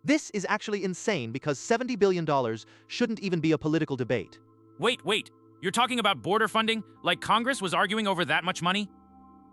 This is actually insane because $70 billion shouldn't even be a political debate. Wait. You're talking about border funding? Like Congress was arguing over that much money?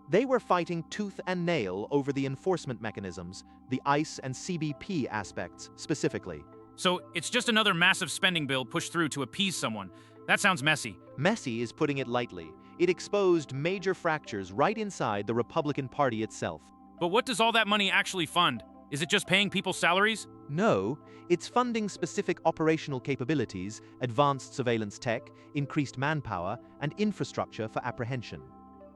They were fighting tooth and nail over the enforcement mechanisms, the ICE and CBP aspects specifically. So it's just another massive spending bill pushed through to appease someone. That sounds messy. Messy is putting it lightly. It exposed major fractures right inside the Republican Party itself. But what does all that money actually fund? Is it just paying people's salaries? No, it's funding specific operational capabilities, advanced surveillance tech, increased manpower, and infrastructure for apprehension.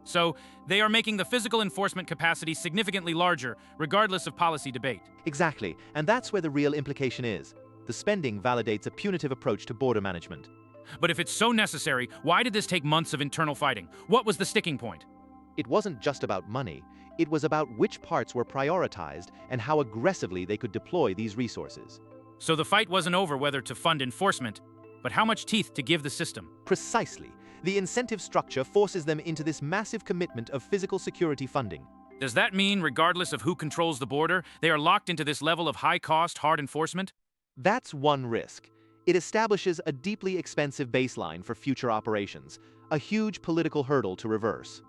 So they are making the physical enforcement capacity significantly larger, regardless of policy debate. Exactly, and that's where the real implication is. The spending validates a punitive approach to border management. But if it's so necessary, why did this take months of internal fighting? What was the sticking point? It wasn't just about money, it was about which parts were prioritized and how aggressively they could deploy these resources. So the fight wasn't over whether to fund enforcement, but how much teeth to give the system. Precisely. The incentive structure forces them into this massive commitment of physical security funding. Does that mean, regardless of who controls the border, they are locked into this level of high-cost, hard enforcement? That's one risk. It establishes a deeply expensive baseline for future operations, a huge political hurdle to reverse.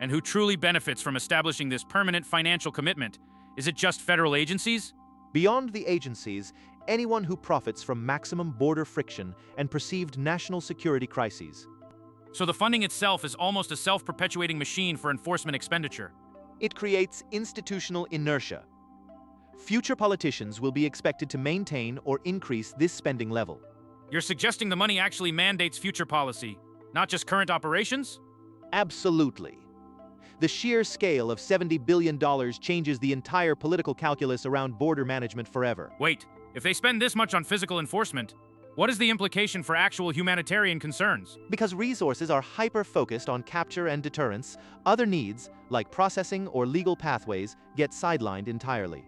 And who truly benefits from establishing this permanent financial commitment? Is it just federal agencies? Beyond the agencies, anyone who profits from maximum border friction and perceived national security crises. So the funding itself is almost a self-perpetuating machine for enforcement expenditure. It creates institutional inertia. Future politicians will be expected to maintain or increase this spending level. You're suggesting the money actually mandates future policy, not just current operations? Absolutely. The sheer scale of $70 billion changes the entire political calculus around border management forever. Wait, if they spend this much on physical enforcement, what is the implication for actual humanitarian concerns? Because resources are hyper-focused on capture and deterrence, other needs, like processing or legal pathways, get sidelined entirely.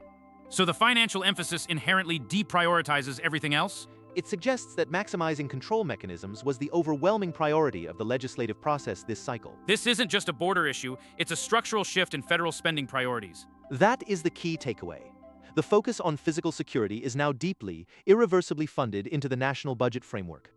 So the financial emphasis inherently deprioritizes everything else? It suggests that maximizing control mechanisms was the overwhelming priority of the legislative process this cycle. This isn't just a border issue, it's a structural shift in federal spending priorities. That is the key takeaway. The focus on physical security is now deeply, irreversibly funded into the national budget framework.